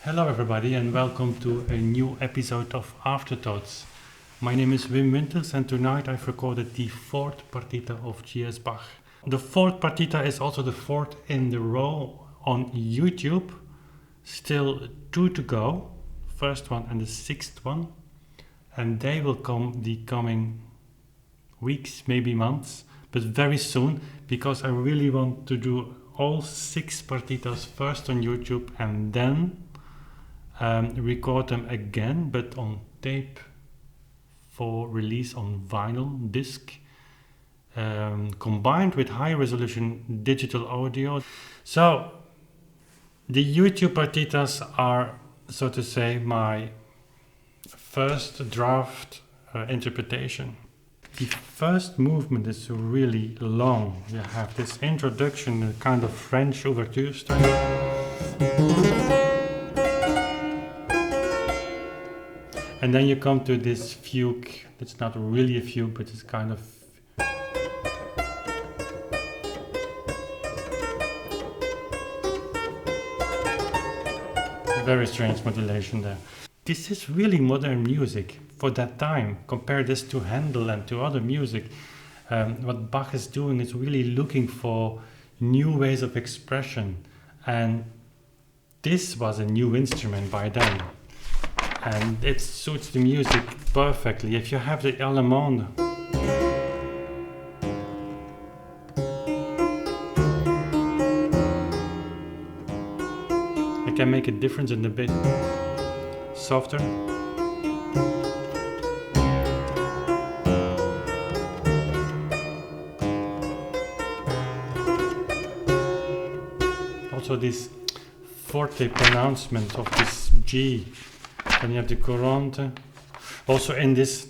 Hello everybody and welcome to a new episode of Afterthoughts. My name is Wim Winters and tonight I've recorded the fourth partita of J.S.Bach. The fourth partita is also the fourth in the row on YouTube. Still two to go, first one and the sixth one. And they will come the coming weeks, maybe months, but very soon, because I really want to do all 6 partitas first on YouTube and then record them again, but on tape for release on vinyl disc, combined with high resolution digital audio. So the YouTube partitas are, so to say, my first draft interpretation. The first movement is really long. You have this introduction, a kind of French Ouverture style. And then you come to this fugue. It's not really a fugue, but it's kind of very strange modulation there. This is really modern music for that time. Compare this to Handel and to other music. What Bach is doing is really looking for new ways of expression. And this was a new instrument by then. And it suits the music perfectly. If you have the Allemande, it can make a difference in the bit. Softer. Also this forte pronouncement of this G. Then you have the courante. Also in this,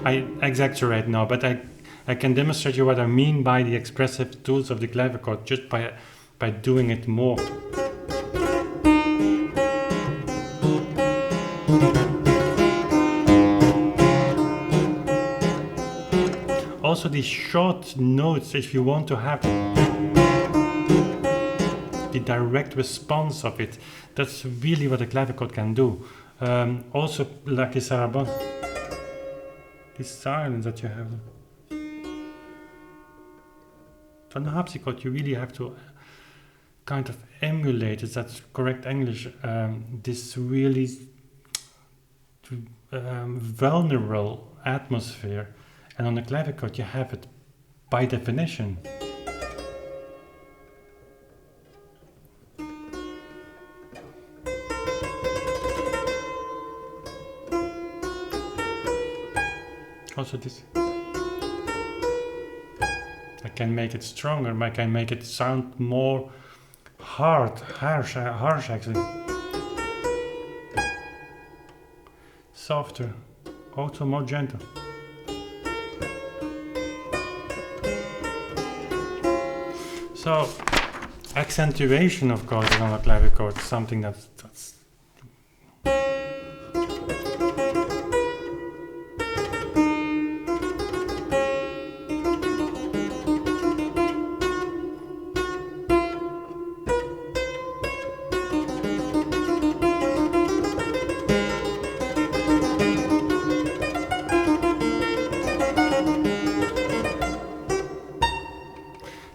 I exaggerate now, but I can demonstrate you what I mean by the expressive tools of the clavichord just by doing it more. Also these short notes, if you want to have the direct response of it, that's really what a clavichord can do. Also like the Sarabande, this silence that you have. On the harpsichord you really have to kind of emulate, is that correct English, this really vulnerable atmosphere. And on the clavichord you have it by definition. Also this, I can make it stronger, I can make it sound more harsh actually. Softer, also more gentle. So, accentuation of course is on the clavichord, something that's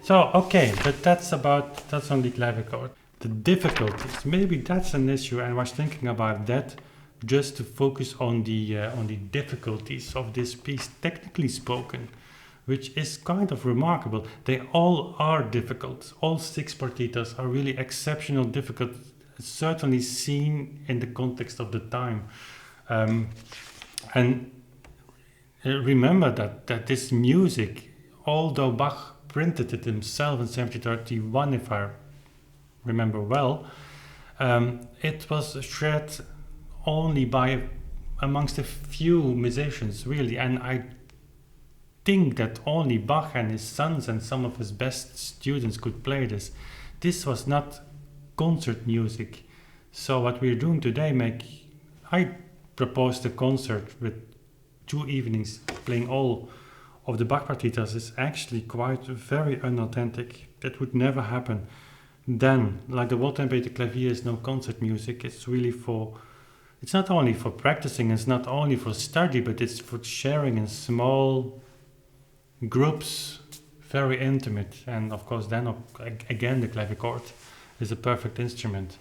so, okay, but that's on the clavichord. The difficulties, maybe that's an issue. I was thinking about that just to focus on the difficulties of this piece, technically spoken, which is kind of remarkable. They all are difficult. All 6 partitas are really exceptional difficult, certainly seen in the context of the time. And remember that this music, although Bach printed it himself in 1731, if I remember well, it was shared only by amongst a few musicians really, and I think that only Bach and his sons and some of his best students could play this. This was not concert music. So what we're doing today, I proposed a concert with 2 evenings playing all of the Bach partitas is actually quite very unauthentic. That would never happen. Then, like the well-tempered clavier is no concert music. It's really it's not only for practicing, it's not only for study, but it's for sharing in small groups, very intimate. And of course, then again, the clavichord is a perfect instrument.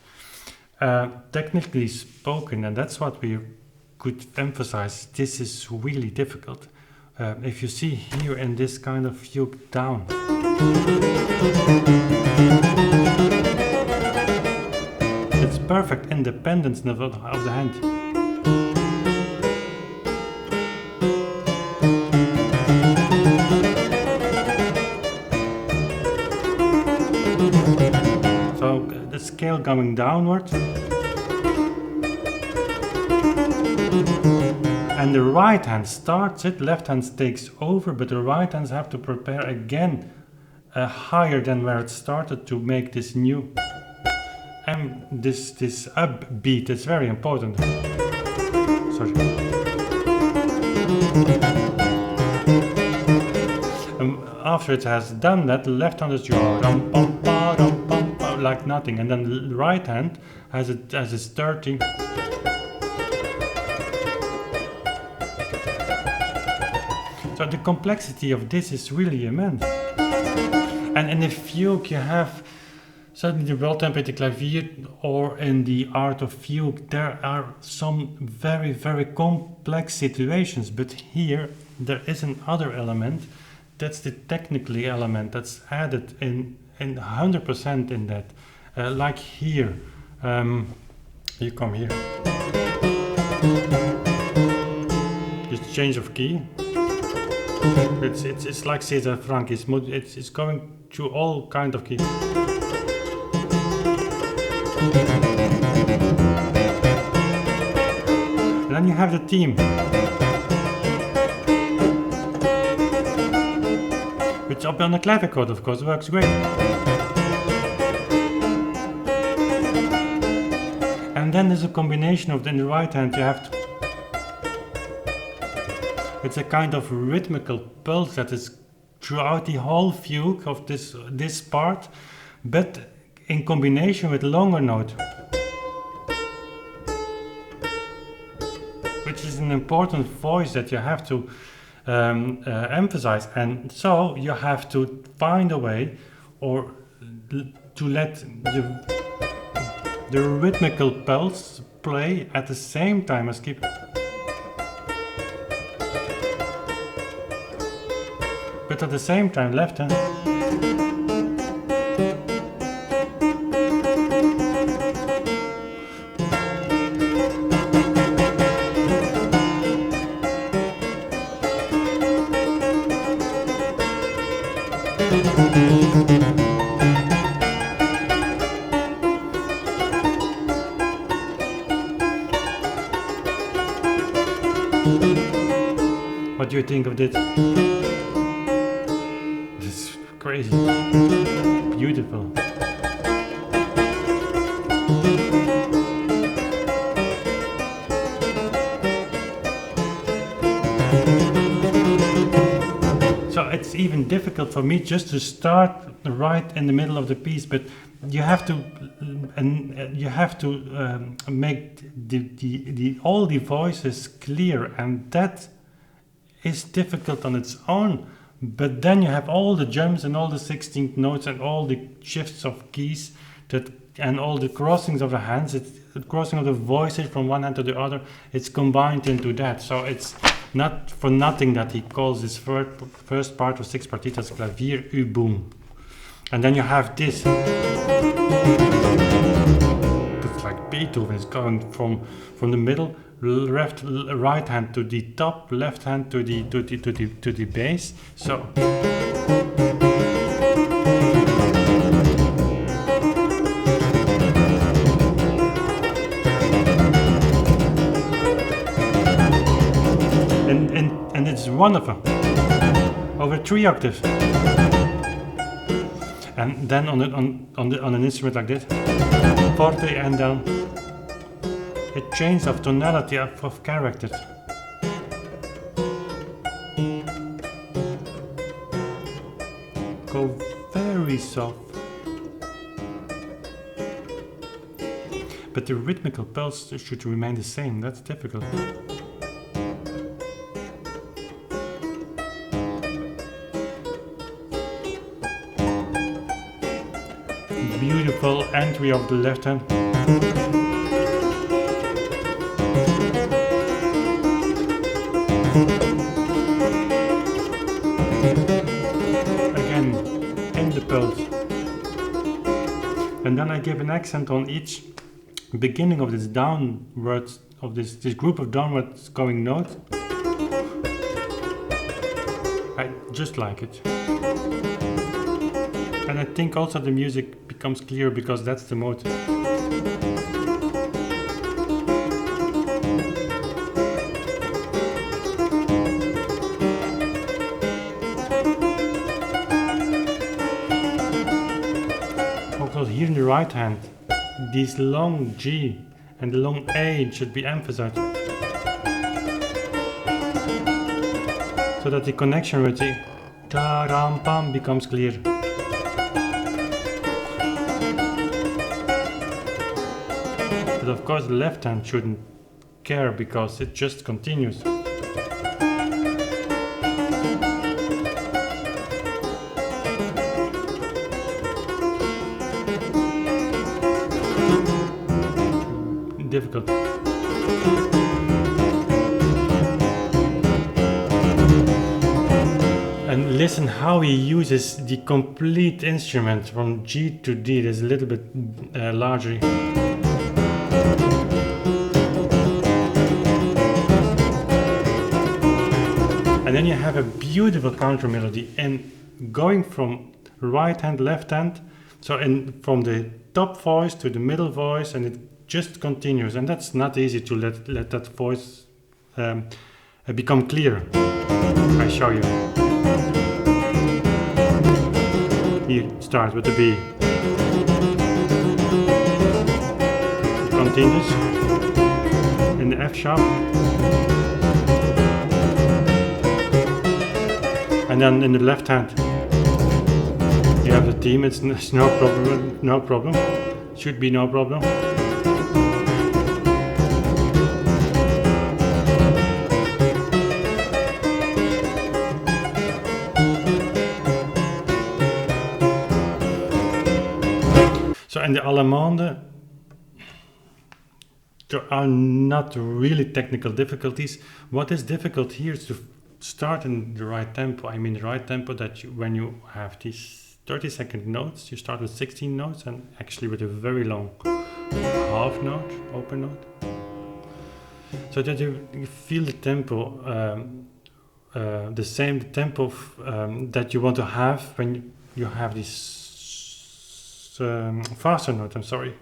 Technically spoken, and that's what we could emphasize, this is really difficult. If you see here in this kind of fugue down, it's perfect independence of the hand. So the scale going downward. And the right hand starts it, left hand takes over, but the right hands have to prepare again higher than where it started to make this new this upbeat. It's very important. Sorry. After it has done that, the left hand is like nothing, and then the right hand has its 30. So the complexity of this is really immense. And in the fugue you have, certainly the well-tempered clavier or in the art of fugue, there are some very, very complex situations. But here there is another element, that's the technically element that's added in 100% in that. Like here, you come here. Just change of key. It's like César Franck. It's going through all kind of keys. And then you have the theme, which up on the clavichord, of course, works great. And then there's a combination of in the right hand you have to. It's a kind of rhythmical pulse that is throughout the whole fugue of this part, but in combination with longer note, which is an important voice that you have to emphasize. And so you have to find a way or to let the rhythmical pulse play at the same time as keep. But at the same time, left hand. What do you think of this? This is crazy. Beautiful. So it's even difficult for me just to start right in the middle of the piece, but you have to make all the voices clear, and that is difficult on its own. But then you have all the jumps and all the 16th notes and all the shifts of keys and all the crossings of the hands, it's the crossing of the voices from one hand to the other. It's combined into that. So it's not for nothing that he calls this first part of 6 partitas clavier U-boom. And then you have this. It's like Beethoven is going from the middle, right hand to the top, left hand to the bass. So and it's wonderful over 3 octaves. And then on an instrument like this, forte and down, a change of tonality of character. Go very soft, but the rhythmical pulse should remain the same. That's difficult. Beautiful entry of the left hand. Again, in the pulse. And then I give an accent on each beginning of this downwards, of this group of downwards going notes. I just like it. And I think also the music becomes clear because that's the mode. Also here in the right hand, these long G and the long A should be emphasized. So that the connection with the ta-ram-pam becomes clear. But of course the left hand shouldn't care because it just continues. Difficult. And listen how he uses the complete instrument from G to D. There's a little bit larger. And then you have a beautiful counter melody and going from right hand, left hand, so from the top voice to the middle voice, and it just continues, and that's not easy to let that voice become clear. I show you. Here, start with the B. It continues in the F sharp. And then in the left hand, you have the theme. It's no problem. No problem. Should be no problem. So in the Allemande, there are not really technical difficulties. What is difficult here is to start in the right tempo. I mean the right tempo that when you have these 30-second notes, you start with 16 notes and actually with a very long half note, open note. So that you feel the tempo, the same tempo that you want to have when you have these faster note, I'm sorry.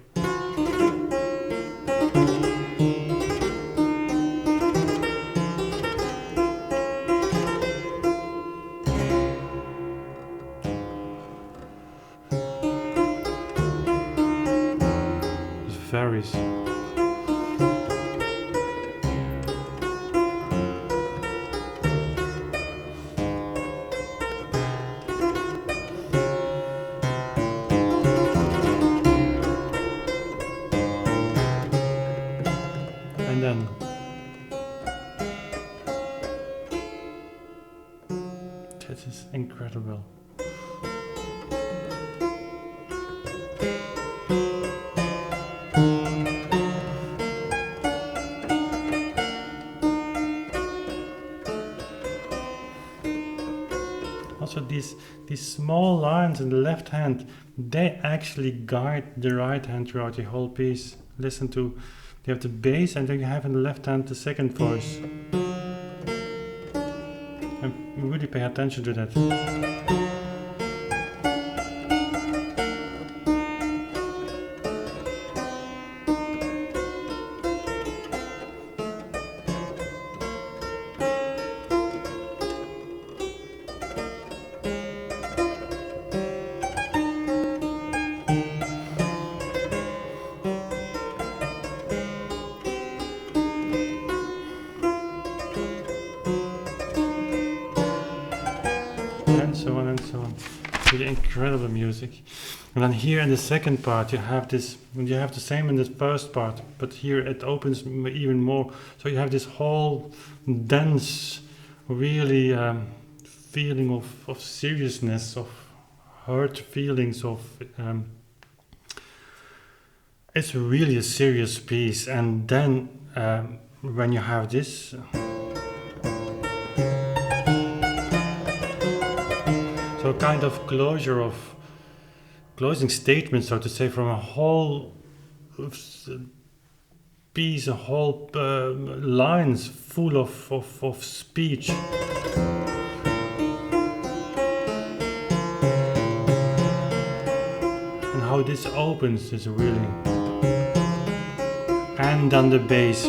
It varies. And then this is incredible. Also these small lines in the left hand, they actually guide the right hand throughout the whole piece. Listen to, you have the bass and then you have in the left hand the second voice. And really pay attention to that. And so on and so on. Really incredible music. And then here in the second part you have the same in the first part, but here it opens even more. So you have this whole dense, really feeling of seriousness, of hurt feelings, of it's really a serious piece. And then when you have this, so kind of closing statement, so to say, from a whole piece, a whole lines full of speech. And how this opens is really... And then the bass.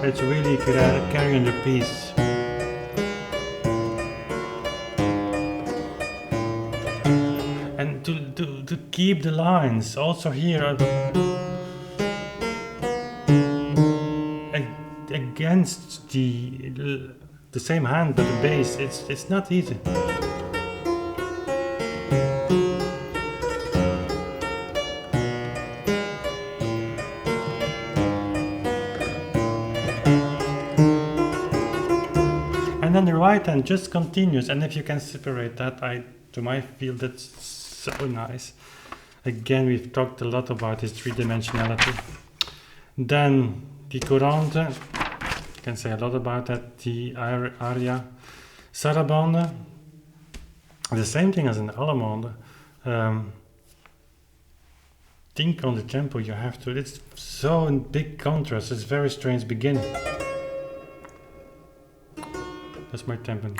It's really carrying the piece. And to keep the lines, also here against the same hand, but the bass, it's not easy. And then the right hand just continues, and if you can separate that, to my feel that's so nice. Again, we've talked a lot about this three-dimensionality. Then the Courante, you can say a lot about that. The aria, Sarabande, the same thing as in Allemande. Think on the tempo you have to. It's so in big contrast. It's very strange beginning. That's my tempo.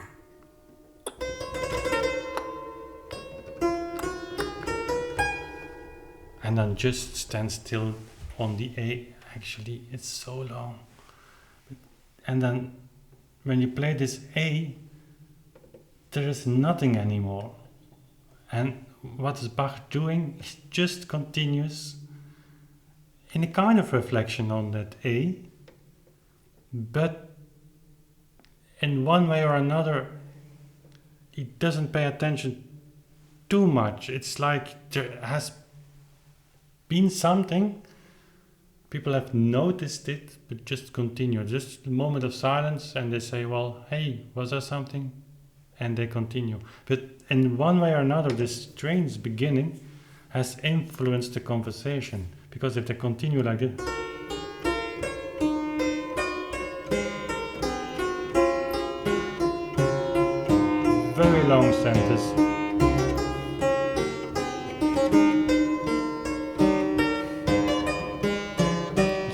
And then just stand still on the A. Actually, it's so long. And then when you play this A, there is nothing anymore. And what is Bach doing? He just continues in a kind of reflection on that A, but in one way or another, he doesn't pay attention too much. It's like there has been something, people have noticed it, but just continue. Just a moment of silence, and they say, well, hey, was there something? And they continue. But in one way or another, this strange beginning has influenced the conversation. Because if they continue like this, very long sentence.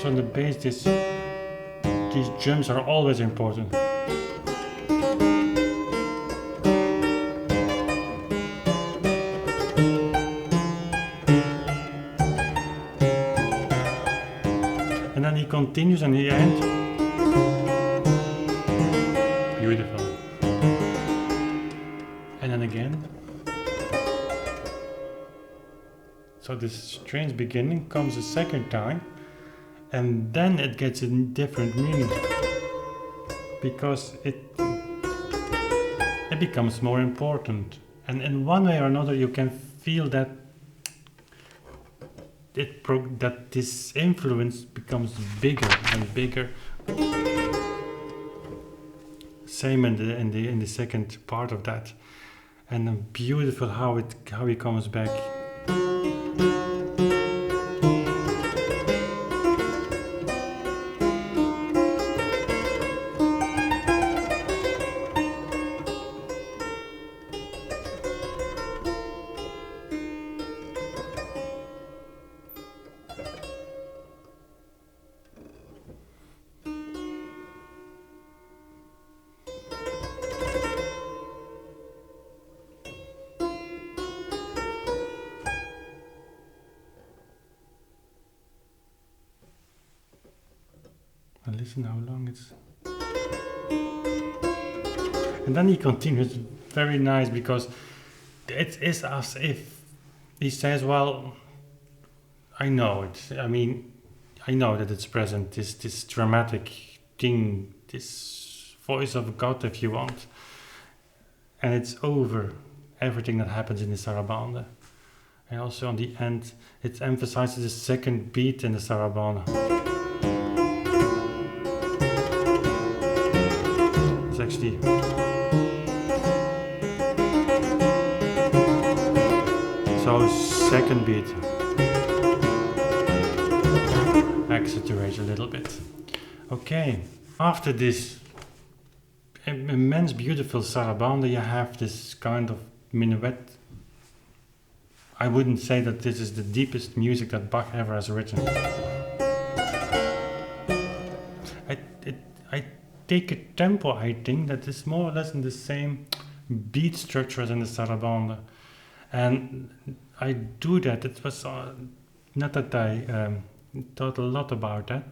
So on the bass, these jumps are always important. And then he continues and he ends. Beautiful. And then again. So this strange beginning comes a second time, and then it gets a different meaning, because it becomes more important. And in one way or another you can feel that that this influence becomes bigger and bigger. Same in the second part of that. And beautiful how he comes back. And listen how long it's... And then he continues, very nice, because it is as if he says, well, I know it. I mean, I know that it's present, this dramatic thing, this voice of God, if you want. and it's over everything that happens in the Sarabande. And also on the end, it emphasizes the second beat in the Sarabande. It's actually so second beat. Accentuate a little bit. Okay, after this immense beautiful Sarabande, you have this kind of Menuet. I wouldn't say that this is the deepest music that Bach ever has written. I take a tempo, I think, that is more or less in the same beat structure as in the Sarabande. And I do that. It was not that I thought a lot about that.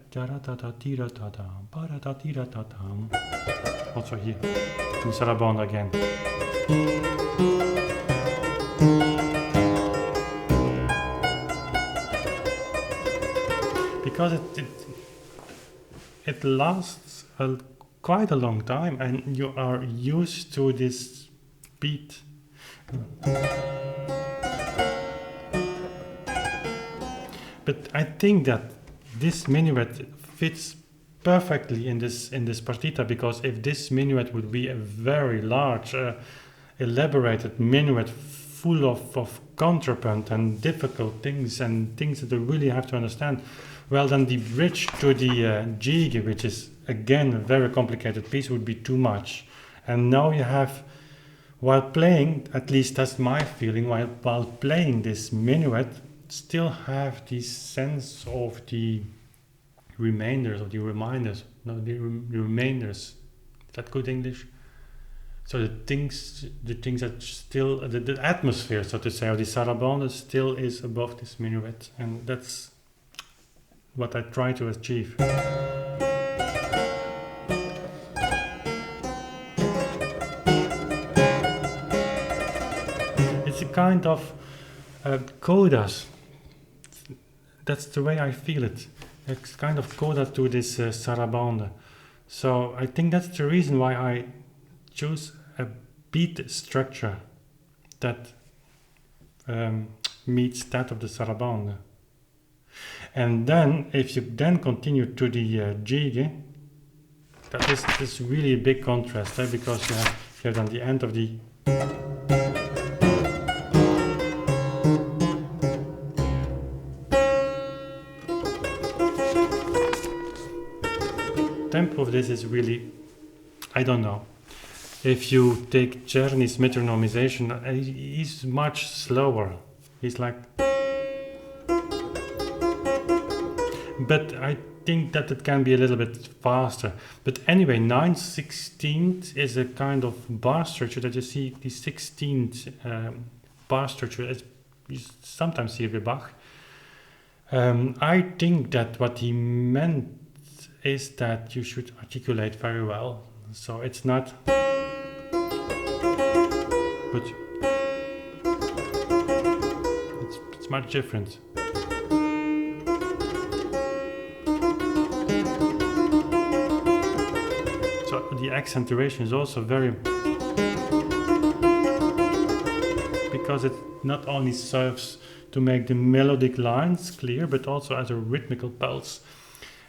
Also here, in Sarabande again. Because it lasts quite a long time, and you are used to this beat. But I think that this minuet fits perfectly in this partita, because if this minuet would be a very large, elaborated minuet full of contrapunct and difficult things and things that you really have to understand, well, then the bridge to the Gigue, which is again a very complicated piece, would be too much. And now you have, while playing, at least that's my feeling, while playing this minuet, still have this sense of the remainders, of the reminders, no, the remainders. Is that good English? So the things that still, the atmosphere, so to say, of the Sarabande still is above this minuet, and that's what I try to achieve. It's a kind of codas. That's the way I feel it. It's kind of coda to this Sarabande. So I think that's the reason why I choose a beat structure that meets that of the Sarabande. And then, if you then continue to the Gigue, that is this really a big contrast, because you have on the end of the tempo of this is really, I don't know. If you take Czerny's metronomization, he's much slower. He's like, but I think that it can be a little bit faster. But anyway, 9/16 is a kind of bar structure that you see. The 16th bar structure, as you sometimes see with Bach. I think that what he meant is that you should articulate very well. So it's not, but it's much different. So the accentuation is also very, because it not only serves to make the melodic lines clear, but also as a rhythmical pulse.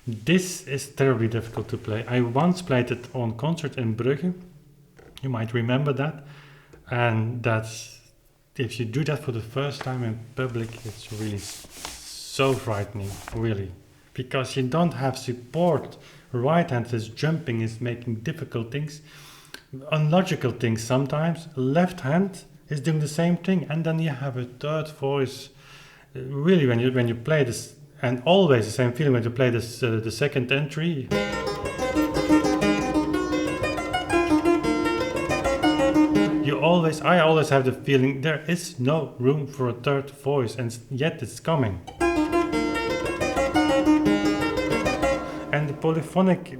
This is terribly difficult to play. I once played it on concert in Brugge. You might remember that. And that's, if you do that for the first time in public, it's really so frightening, really. Because you don't have support. Right hand is jumping, is making difficult things, unlogical things sometimes. Left hand is doing the same thing. And then you have a third voice. Really, when you play this, and always the same feeling when you play this, the second entry. I always have the feeling there is no room for a third voice, and yet it's coming. And the polyphonic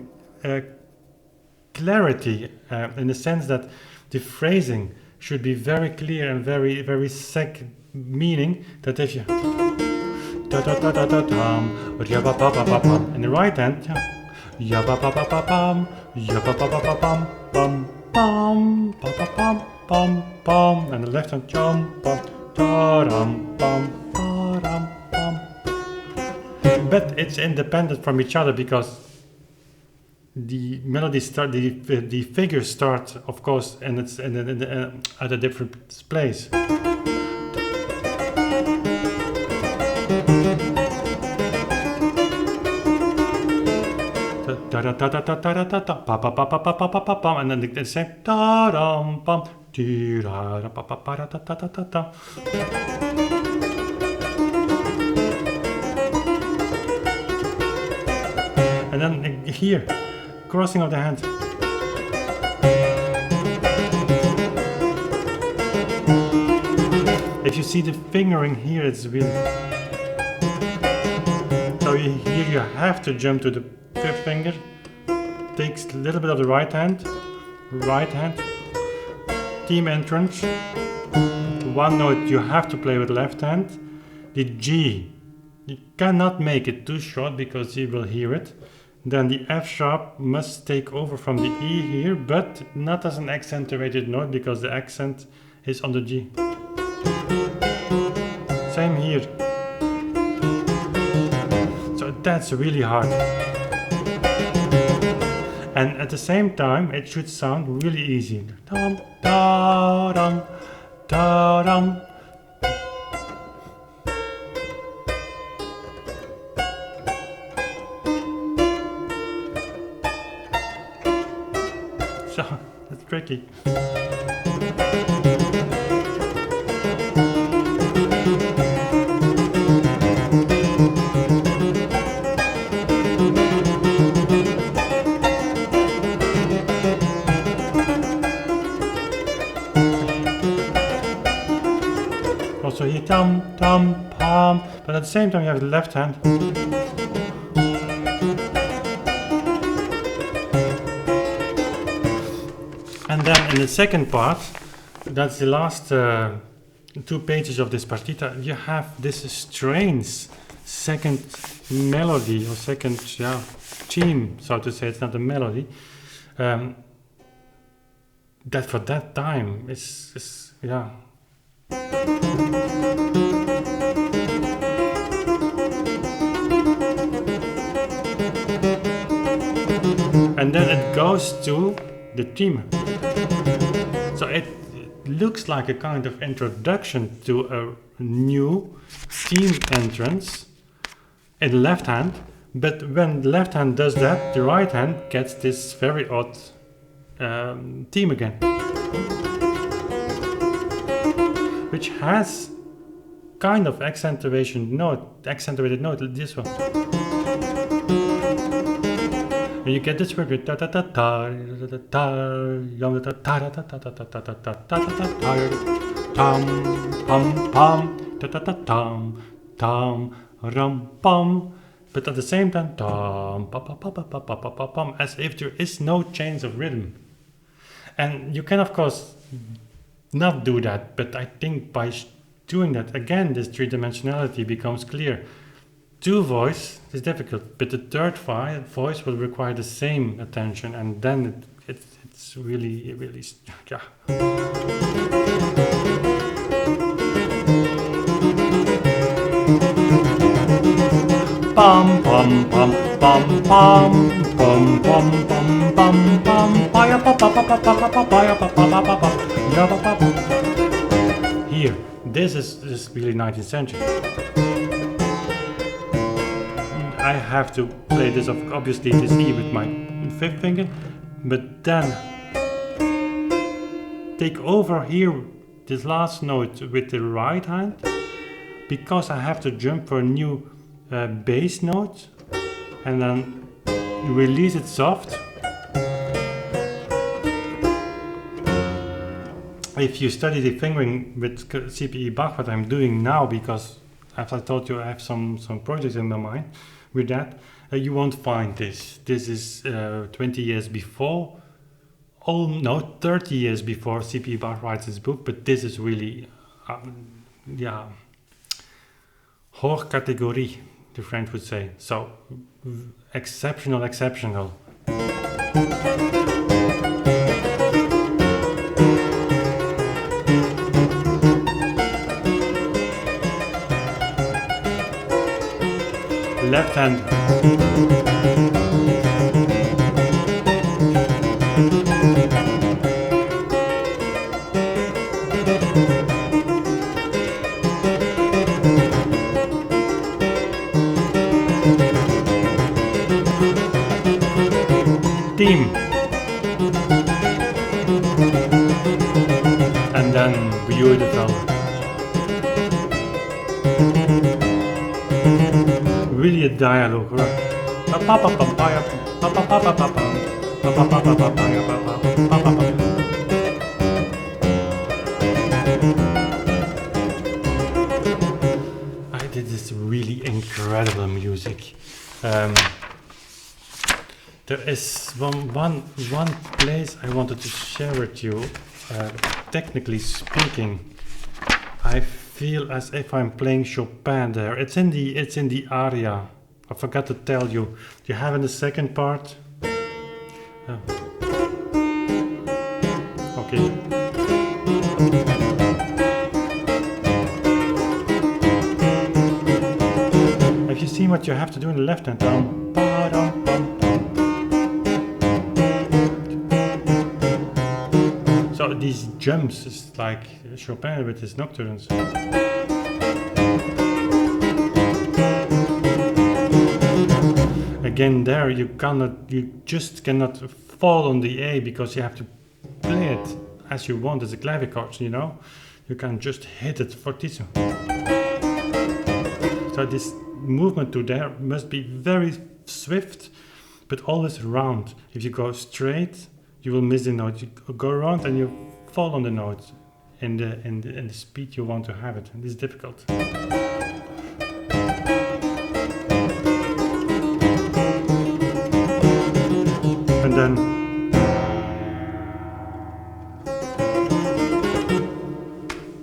clarity, in the sense that the phrasing should be very clear and very, very sec, meaning that if you in the right hand, pom, pom, and the left hand jump, pom, ta-ram, pom, ta-ram, pom. But it's independent from each other because the melody start, the figures start, of course, and it's at a different place. And then the same ta-ram, pam, ti-ra-ra, pa-pa-pa-ra-ta-ta-ta-ta. And then here, crossing of the hands. If you see the fingering here, it's really. So here you have to jump to the fifth finger. Takes a little bit of the right hand, theme entrance. One note you have to play with left hand. The G, you cannot make it too short because you will hear it. Then the F sharp must take over from the E here, but not as an accentuated note because the accent is on the G. Same here. So that's really hard. And at the same time, it should sound really easy. Dum, da, dum, da, dum. So, that's tricky. Also here, tum, tum, pam, but at the same time you have the left hand. And then in the second part, that's the last 2 pages of this partita, you have this strange second melody or second theme, so to say. It's not a melody. That for that time is yeah. And then it goes to the theme. So it looks like a kind of introduction to a new theme entrance in the left hand, but when the left hand does that, the right hand gets this very odd theme again, which has kind of accentuated note, this one. And you get this word with ta ta ta ta ta ta ta ta ta ta ta ta ta tam pam pam ta ta ta tam tam ram pam, but at the same time tam pa pa pa pa pa pa pa pam, as if there is no change of rhythm. And you can of course not do that, but I think by doing that again, this three-dimensionality becomes clear. Two voice is difficult, but the third voice will require the same attention, and then it's really yeah. Pam pam pam pam pam pam pam pam pam pam pa pa pa pa pa pa pa pa pa pa. Here, this is really 19th century. I have to play this obviously this E with my fifth finger, but then take over here this last note with the right hand, because I have to jump for a new bass note, and then release it soft. If you study the fingering with J.S.Bach, what I'm doing now, because as I told you I have some projects in my mind with that, you won't find this. This is 20 years before, 30 years before J.S.Bach writes his book, but this is really, hoog categorie, the French would say. So, exceptional. left hand. Theme. And then beautiful. Really a dialogue, right? This is really incredible music. There is one place I wanted to share with you. Technically speaking, I feel as if I'm playing Chopin there. It's in the aria. I forgot to tell you. You have in the second part. Okay. Have you seen what you have to do in the left hand? So these jumps is like Chopin with his nocturnes. Again, there you just cannot fall on the A because you have to play it as you want as a clavichord, you know? You can just hit it fortissimo. So this movement to there must be very swift, but always round. If you go straight, you will miss the note. You go around and you fall on the note in the speed you want to have it. And this is difficult. And then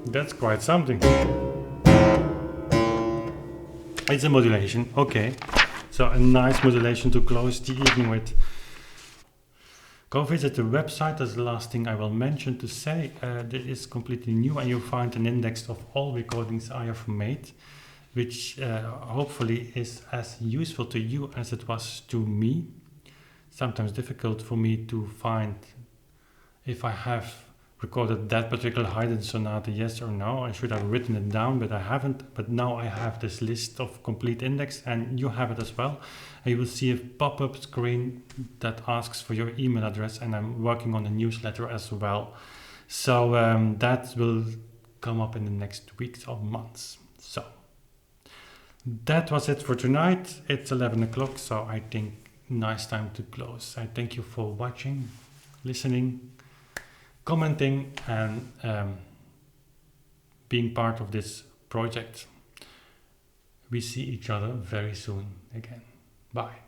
that's quite something. It's a modulation, okay. So a nice modulation to close the evening with. Go visit the website, that's the last thing I will mention to say. This is completely new and you'll find an index of all recordings I have made, which hopefully is as useful to you as it was to me. Sometimes difficult for me to find if I have recorded that particular Haydn sonata, yes or no. I should have written it down, but I haven't. But now I have this list of complete index and you have it as well. And you will see a pop-up screen that asks for your email address, and I'm working on a newsletter as well. So that will come up in the next weeks or months. So that was it for tonight. It's 11 o'clock, so I think nice time to close. I thank you for watching, listening, commenting and being part of this project. We see each other very soon again. Bye.